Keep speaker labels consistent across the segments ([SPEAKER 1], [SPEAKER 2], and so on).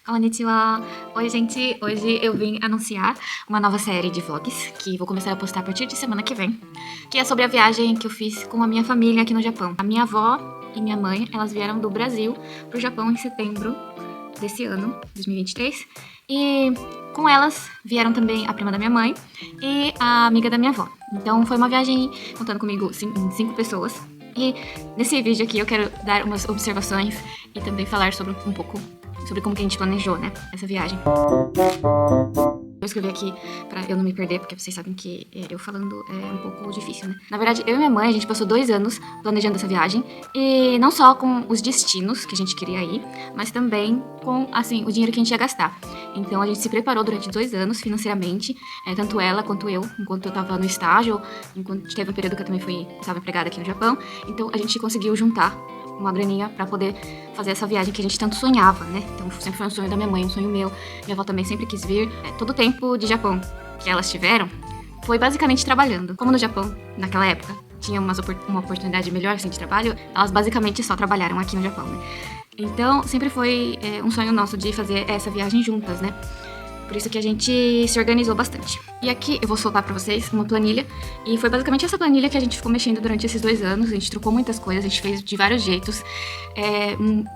[SPEAKER 1] Konnichiwa! Oi, gente! Hoje eu vim anunciar uma nova série de vlogs que vou começar a postar a partir de semana que vem, que é sobre a viagem que eu fiz com a minha família aqui no Japão. A minha avó e minha mãe, elas vieram do Brasil pro Japão em setembro desse ano, 2023, e com elas vieram também a prima da minha mãe e a amiga da minha avó. Então foi uma viagem contando comigo em 5 pessoas. E nesse vídeo aqui eu quero dar umas observações e também falar sobre um pouco sobre como que a gente planejou, né, essa viagem. Eu escrevi aqui pra eu não me perder, porque vocês sabem que eu falando é um pouco difícil, né? Na verdade, eu e minha mãe, a gente passou 2 anos planejando essa viagem, e não só com os destinos que a gente queria ir, mas também com, assim, o dinheiro que a gente ia gastar. Então a gente se preparou durante 2 anos financeiramente, tanto ela quanto eu, enquanto eu tava no estágio, enquanto teve um período que eu também estava empregada aqui no Japão. Então a gente conseguiu juntar uma graninha pra poder fazer essa viagem que a gente tanto sonhava, né? Então sempre foi um sonho da minha mãe, um sonho meu. Minha avó também sempre quis vir. Todo o tempo de Japão que elas tiveram foi basicamente trabalhando. Como no Japão, naquela época, tinha uma oportunidade melhor assim, de trabalho, elas basicamente só trabalharam aqui no Japão, né? Então sempre foi um sonho nosso de fazer essa viagem juntas, né? Por isso que a gente se organizou bastante. E aqui eu vou soltar pra vocês uma planilha. E foi basicamente essa planilha que a gente ficou mexendo durante esses 2 anos. A gente trocou muitas coisas, a gente fez de vários jeitos.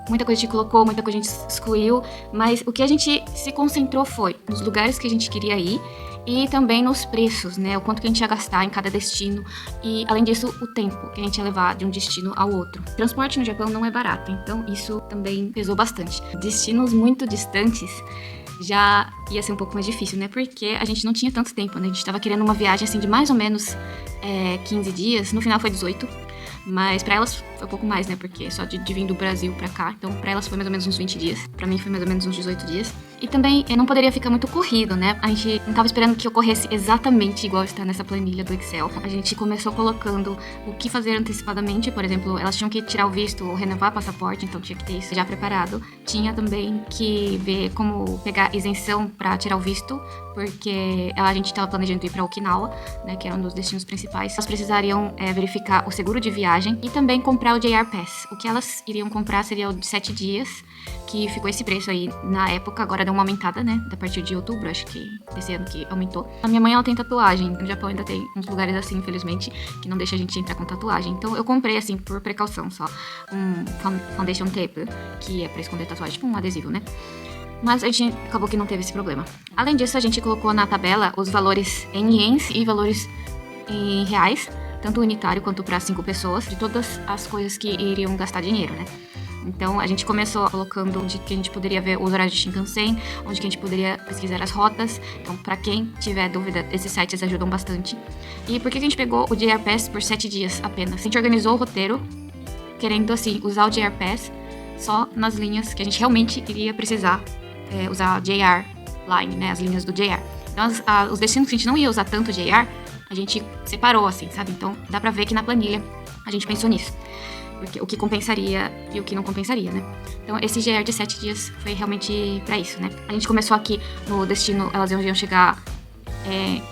[SPEAKER 1] Muita coisa a gente colocou, muita coisa a gente excluiu. Mas o que a gente se concentrou foi nos lugares que a gente queria ir. E também nos preços, né? O quanto que a gente ia gastar em cada destino. E, além disso, o tempo que a gente ia levar de um destino ao outro. Transporte no Japão não é barato, então isso também pesou bastante. Destinos muito distantes já ia ser um pouco mais difícil, né? Porque a gente não tinha tanto tempo, né? A gente tava querendo uma viagem, assim, de mais ou menos 15 dias. No final foi 18. Mas pra elas foi um pouco mais, né? Porque só de vir do Brasil pra cá. Então pra elas foi mais ou menos uns 20 dias. Pra mim foi mais ou menos uns 18 dias. E também não poderia ficar muito corrido, né? A gente não tava esperando que ocorresse exatamente igual está nessa planilha do Excel. A gente começou colocando o que fazer antecipadamente. Por exemplo, elas tinham que tirar o visto ou renovar passaporte. Então tinha que ter isso já preparado. Tinha também que ver como pegar isenção pra tirar o visto. Porque a gente tava planejando ir pra Okinawa, né? Que era um dos destinos principais. Elas precisariam verificar o seguro de viagem e também comprar o JR Pass. O que elas iriam comprar seria o de 7 dias, que ficou esse preço aí na época. Agora deu uma aumentada, né? A partir de outubro, acho que desse ano que aumentou. A minha mãe, ela tem tatuagem. No Japão ainda tem uns lugares assim, infelizmente, que não deixa a gente entrar com tatuagem. Então eu comprei, assim, por precaução só, um foundation tape, que é pra esconder tatuagem, tipo um adesivo, né? Mas a gente acabou que não teve esse problema. Além disso, a gente colocou na tabela os valores em ienes e valores em reais, tanto unitário quanto para 5 pessoas, de todas as coisas que iriam gastar dinheiro, né? Então, a gente começou colocando onde que a gente poderia ver os horários de Shinkansen, onde que a gente poderia pesquisar as rotas. Então, para quem tiver dúvida, esses sites ajudam bastante. E por que a gente pegou o JR Pass por 7 dias apenas? A gente organizou o roteiro, querendo, assim, usar o JR Pass só nas linhas que a gente realmente iria precisar usar a JR Line, né? As linhas do JR. Então, os destinos que a gente não ia usar tanto JR, a gente separou, assim, sabe? Então, dá pra ver que na planilha a gente pensou nisso. Porque o que compensaria e o que não compensaria, né? Então, esse GR de 7 dias foi realmente pra isso, né? A gente começou aqui no destino, elas iam chegar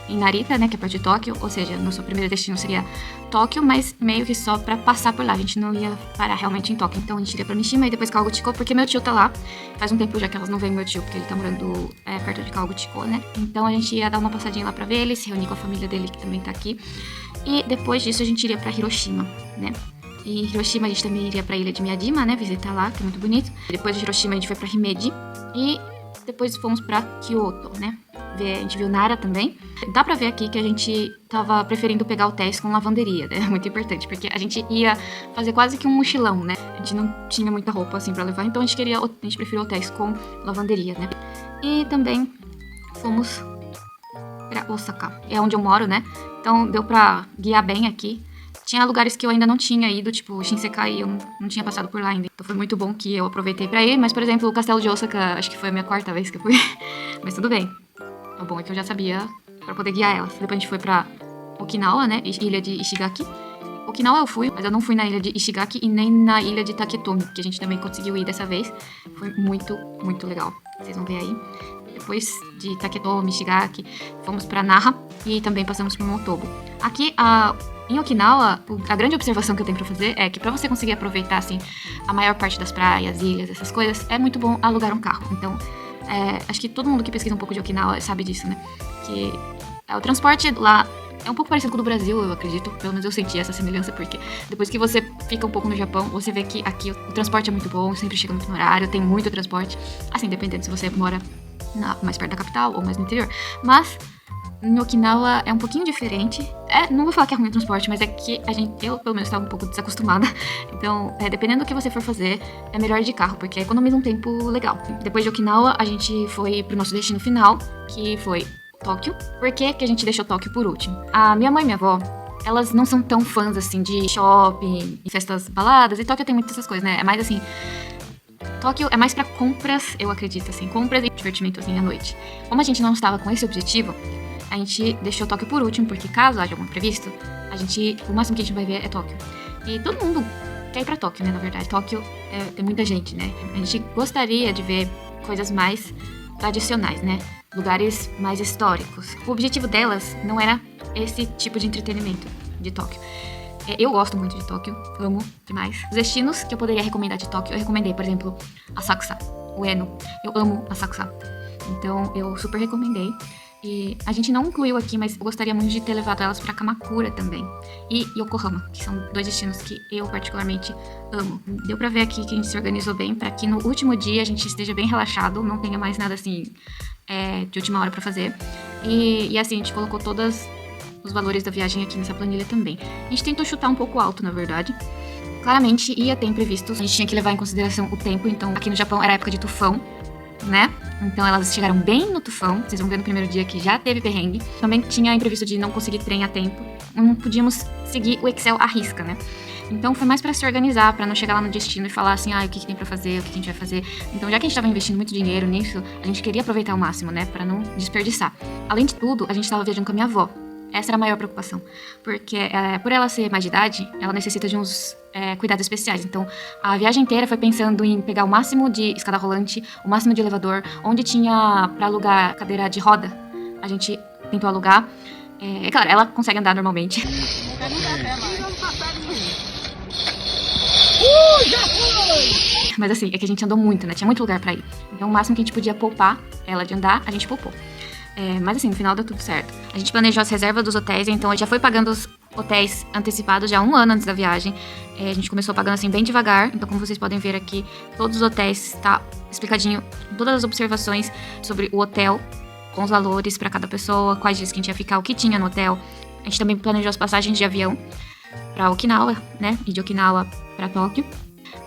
[SPEAKER 1] em Narita, né? Que é perto de Tóquio. Ou seja, nosso primeiro destino seria Tóquio, mas meio que só pra passar por lá. A gente não ia parar realmente em Tóquio. Então, a gente iria pra Mishima e depois Kawaguchiko, porque meu tio tá lá. Faz um tempo já que elas não veem meu tio, porque ele tá morando perto de Kawaguchiko, né? Então, a gente ia dar uma passadinha lá pra ver ele, se reunir com a família dele, que também tá aqui. E depois disso, a gente iria pra Hiroshima, né? E em Hiroshima a gente também iria pra ilha de Miyajima, né? Visitar lá, que é muito bonito. Depois de Hiroshima a gente foi pra Himeji. E depois fomos pra Kyoto, né? A gente viu Nara também. Dá pra ver aqui que a gente tava preferindo pegar hotéis com lavanderia, né? Muito importante, porque a gente ia fazer quase que um mochilão, né? A gente não tinha muita roupa assim pra levar, então a gente preferiu hotéis com lavanderia, né? E também fomos pra Osaka, é onde eu moro, né? Então deu pra guiar bem aqui. Tinha lugares que eu ainda não tinha ido, tipo Shinsekai, eu não tinha passado por lá ainda. Então foi muito bom que eu aproveitei pra ir. Mas, por exemplo, o Castelo de Osaka, acho que foi a minha 4ª vez que eu fui. Mas tudo bem. O bom é que eu já sabia pra poder guiar elas. Depois a gente foi pra Okinawa, né? Ilha de Ishigaki. Okinawa eu fui, mas eu não fui na ilha de Ishigaki e nem na ilha de Taketomi, que a gente também conseguiu ir dessa vez. Foi muito, muito legal. Vocês vão ver aí. Depois de Taketomi, Ishigaki, fomos pra Naha e também passamos por Motobu. Aqui, em Okinawa, a grande observação que eu tenho pra fazer é que pra você conseguir aproveitar, assim, a maior parte das praias, ilhas, essas coisas, é muito bom alugar um carro. Então, Acho que todo mundo que pesquisa um pouco de Okinawa sabe disso, né? Que o transporte lá é um pouco parecido com o do Brasil, eu acredito. Pelo menos eu senti essa semelhança, porque depois que você fica um pouco no Japão, você vê que aqui o transporte é muito bom, sempre chega muito no horário, tem muito transporte. Assim, dependendo se você mora mais perto da capital ou mais no interior. Mas no Okinawa é um pouquinho diferente. Não vou falar que é ruim o transporte, mas é que eu pelo menos estava um pouco desacostumada. Então, dependendo do que você for fazer, é melhor ir de carro, porque economiza um tempo legal. Depois de Okinawa, a gente foi pro nosso destino final, que foi Tóquio. Por que a gente deixou Tóquio por último? A minha mãe e minha avó, elas não são tão fãs, assim, de shopping, festas baladas, e Tóquio tem muitas dessas coisas, né? É mais assim... Tóquio é mais pra compras, eu acredito, assim, compras e divertimento, assim, à noite. Como a gente não estava com esse objetivo, a gente deixou Tóquio por último, porque caso haja algum imprevisto, o máximo que a gente vai ver é Tóquio. E todo mundo quer ir pra Tóquio, né, na verdade. Tóquio tem muita gente, né? A gente gostaria de ver coisas mais tradicionais, né? Lugares mais históricos. O objetivo delas não era esse tipo de entretenimento de Tóquio. Eu gosto muito de Tóquio, amo demais. Os destinos que eu poderia recomendar de Tóquio, eu recomendei, por exemplo, Asakusa, Ueno. Eu amo Asakusa. Então, eu super recomendei. E a gente não incluiu aqui, mas eu gostaria muito de ter levado elas pra Kamakura também. E Yokohama, que são 2 destinos que eu particularmente amo. Deu pra ver aqui que a gente se organizou bem pra que no último dia a gente esteja bem relaxado, não tenha mais nada assim de última hora pra fazer. E assim, a gente colocou todos os valores da viagem aqui nessa planilha também. A gente tentou chutar um pouco alto, na verdade. Claramente ia ter imprevistos, a gente tinha que levar em consideração o tempo, então aqui no Japão era época de tufão, né? Então elas chegaram bem no tufão. Vocês vão ver no primeiro dia que já teve perrengue. Também tinha imprevisto de não conseguir trem a tempo. Não podíamos seguir o Excel à risca, né? Então foi mais pra se organizar, pra não chegar lá no destino e falar assim, o que tem pra fazer, o que a gente vai fazer. Então já que a gente tava investindo muito dinheiro nisso, a gente queria aproveitar ao máximo, né? Pra não desperdiçar. Além de tudo, a gente tava viajando com a minha avó. Essa era a maior preocupação, porque por ela ser mais de idade, ela necessita de uns cuidados especiais. Então, a viagem inteira foi pensando em pegar o máximo de escada rolante, o máximo de elevador, onde tinha pra alugar cadeira de roda, a gente tentou alugar. Claro, ela consegue andar normalmente. Mas assim, é que a gente andou muito, né? Tinha muito lugar pra ir. Então, o máximo que a gente podia poupar ela de andar, a gente poupou. Mas assim, no final deu tudo certo. A gente planejou as reservas dos hotéis, então a gente já foi pagando os hotéis antecipados já 1 ano antes da viagem. A gente começou pagando assim bem devagar, então como vocês podem ver aqui, todos os hotéis tá explicadinho, todas as observações sobre o hotel, com os valores pra cada pessoa, quais dias que a gente ia ficar, o que tinha no hotel. A gente também planejou as passagens de avião pra Okinawa, né, e de Okinawa pra Tóquio.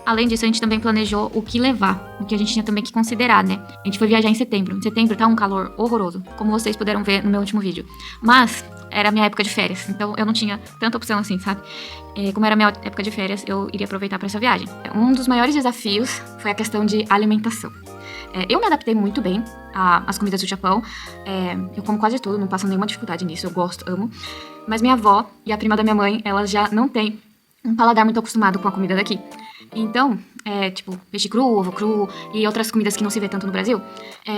[SPEAKER 1] Além disso, a gente também planejou o que levar, o que a gente tinha também que considerar, né? A gente foi viajar em setembro. Em setembro tá um calor horroroso, como vocês puderam ver no meu último vídeo. Mas era a minha época de férias, então eu não tinha tanta opção assim, sabe? Como era a minha época de férias, eu iria aproveitar para essa viagem. Um dos maiores desafios foi a questão de alimentação. Eu me adaptei muito bem às comidas do Japão. Eu como quase tudo, não passo nenhuma dificuldade nisso, eu gosto, amo. Mas minha avó e a prima da minha mãe, elas já não têm um paladar muito acostumado com a comida daqui. Então, tipo, peixe cru, ovo cru e outras comidas que não se vê tanto no Brasil.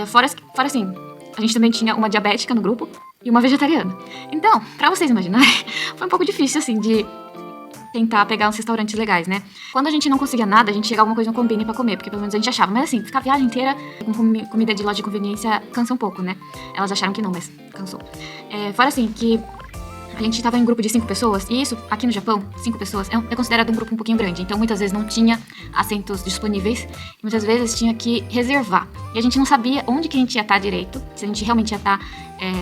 [SPEAKER 1] Fora assim, a gente também tinha uma diabética no grupo e uma vegetariana. Então, pra vocês imaginarem, foi um pouco difícil, assim, de tentar pegar uns restaurantes legais, né? Quando a gente não conseguia nada, a gente chegava alguma coisa no Combini pra comer, porque pelo menos a gente achava. Mas assim, ficar a viagem inteira com comida de loja de conveniência cansa um pouco, né? Elas acharam que não, mas cansou. Fora assim, que a gente tava em um grupo de 5 pessoas, e isso, aqui no Japão, 5 pessoas, é considerado um grupo um pouquinho grande. Então, muitas vezes não tinha assentos disponíveis, e muitas vezes tinha que reservar. E a gente não sabia onde que a gente ia estar direito, se a gente realmente ia estar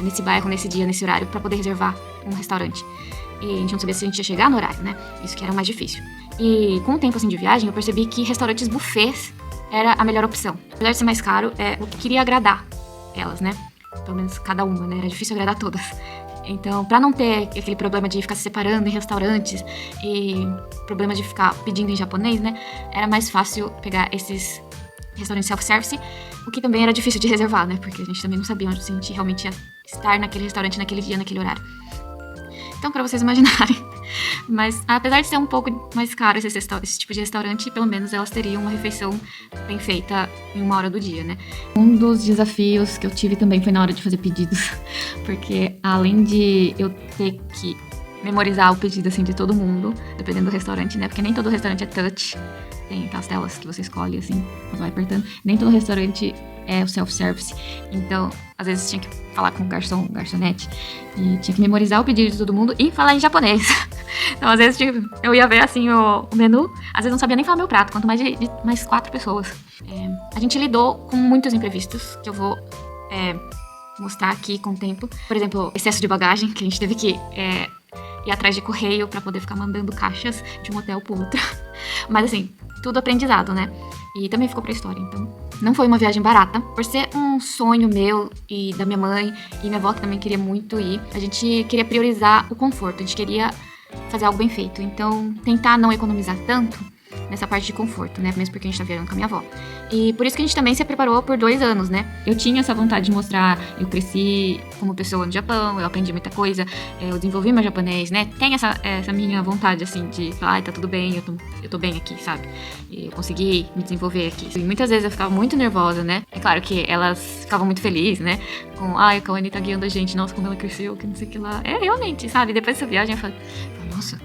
[SPEAKER 1] nesse bairro, nesse dia, nesse horário, pra poder reservar um restaurante. E a gente não sabia se a gente ia chegar no horário, né? Isso que era o mais difícil. E com o tempo, assim, de viagem, eu percebi que restaurantes buffets era a melhor opção. Apesar de ser mais caro, eu queria agradar elas, né? Pelo menos cada uma, né? Era difícil agradar todas. Então, pra não ter aquele problema de ficar se separando em restaurantes e problema de ficar pedindo em japonês, né? Era mais fácil pegar esses restaurantes self-service, o que também era difícil de reservar, né? Porque a gente também não sabia onde a gente realmente ia estar naquele restaurante, naquele dia, naquele horário. Então, pra vocês imaginarem. Mas, apesar de ser um pouco mais caro esse tipo de restaurante, pelo menos elas teriam uma refeição bem feita em 1 hora do dia, né? Um dos desafios que eu tive também foi na hora de fazer pedidos. Porque, além de eu ter que memorizar o pedido, assim, de todo mundo, dependendo do restaurante, né? Porque nem todo restaurante é touch. tem aquelas telas que você escolhe, assim, você vai apertando. Nem todo restaurante é o self-service. Então, às vezes tinha que falar com o garçom, garçonete, e tinha que memorizar o pedido de todo mundo e falar em japonês. Então, às vezes eu ia ver, assim, o menu, às vezes não sabia nem falar meu prato, quanto mais de mais 4 pessoas. A gente lidou com muitos imprevistos, que eu vou mostrar aqui com o tempo. Por exemplo, excesso de bagagem, que a gente teve que ir atrás de correio pra poder ficar mandando caixas de um hotel pro outro. Mas assim, tudo aprendizado, né? E também ficou pra história, então não foi uma viagem barata. Por ser um sonho meu e da minha mãe e minha avó, que também queria muito ir, a gente queria priorizar o conforto, a gente queria fazer algo bem feito. Então, tentar não economizar tanto nessa parte de conforto, né? Mesmo porque a gente tá viajando com a minha avó. E por isso que a gente também se preparou por 2 anos, né? Eu tinha essa vontade de mostrar, eu cresci como pessoa no Japão, eu aprendi muita coisa, eu desenvolvi meu japonês, né? Tem essa minha vontade, assim, de falar, ai, tá tudo bem, eu tô bem aqui, sabe? E eu consegui me desenvolver aqui. E muitas vezes eu ficava muito nervosa, né? É claro que elas ficavam muito felizes, né? Com, ai, a Kawane tá guiando a gente, nossa, como ela cresceu, que não sei o que lá. Realmente, sabe? Depois dessa viagem eu falei, nossa,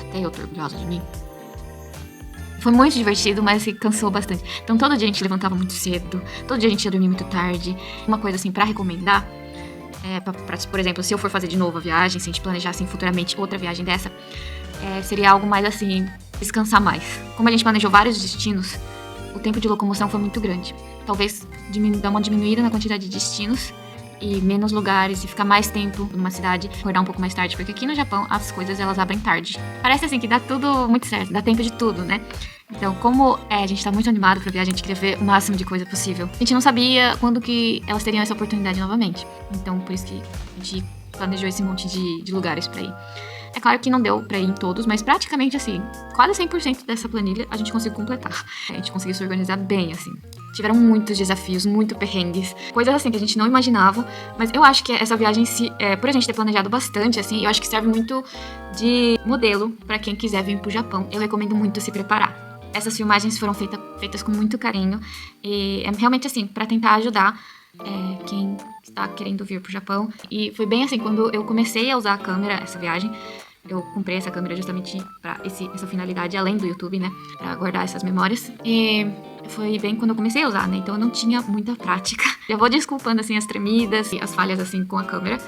[SPEAKER 1] até eu tô orgulhosa de mim. Foi muito divertido, mas assim, cansou bastante. Então todo dia a gente levantava muito cedo, todo dia a gente ia dormir muito tarde. Uma coisa assim, pra recomendar, por exemplo, se eu for fazer de novo a viagem, se a gente planejar assim futuramente outra viagem dessa, seria algo mais assim, descansar mais. Como a gente planejou vários destinos, o tempo de locomoção foi muito grande. Talvez dar uma diminuída na quantidade de destinos e menos lugares e ficar mais tempo numa cidade, acordar um pouco mais tarde, porque aqui no Japão as coisas elas abrem tarde. Parece assim que dá tudo muito certo, dá tempo de tudo, né? Então, como a gente tá muito animado pra viagem, a gente queria ver o máximo de coisa possível. A gente não sabia quando que elas teriam essa oportunidade novamente. Então, por isso que a gente planejou esse monte de lugares pra ir. É claro que não deu pra ir em todos, mas praticamente assim, quase 100% dessa planilha a gente conseguiu completar. A gente conseguiu se organizar bem, assim. Tiveram muitos desafios, muito perrengues, coisas assim que a gente não imaginava, mas eu acho que essa viagem, por a gente ter planejado bastante, assim, eu acho que serve muito de modelo pra quem quiser vir pro Japão. Eu recomendo muito se preparar. Essas filmagens foram feitas com muito carinho e é realmente assim, pra tentar ajudar quem está querendo vir pro Japão. E foi bem assim, quando eu comecei a usar a câmera, essa viagem, eu comprei essa câmera justamente pra essa finalidade, além do YouTube, né? Pra guardar essas memórias. E foi bem quando eu comecei a usar, né? Então eu não tinha muita prática. Eu vou desculpando, assim, as tremidas e as falhas, assim, com a câmera.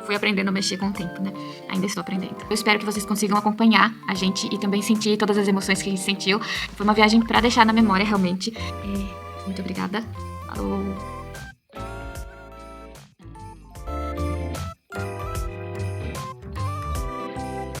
[SPEAKER 1] Fui aprendendo a mexer com o tempo, né? Ainda estou aprendendo. Eu espero que vocês consigam acompanhar a gente e também sentir todas as emoções que a gente sentiu. Foi uma viagem pra deixar na memória, realmente. Muito obrigada. Falou!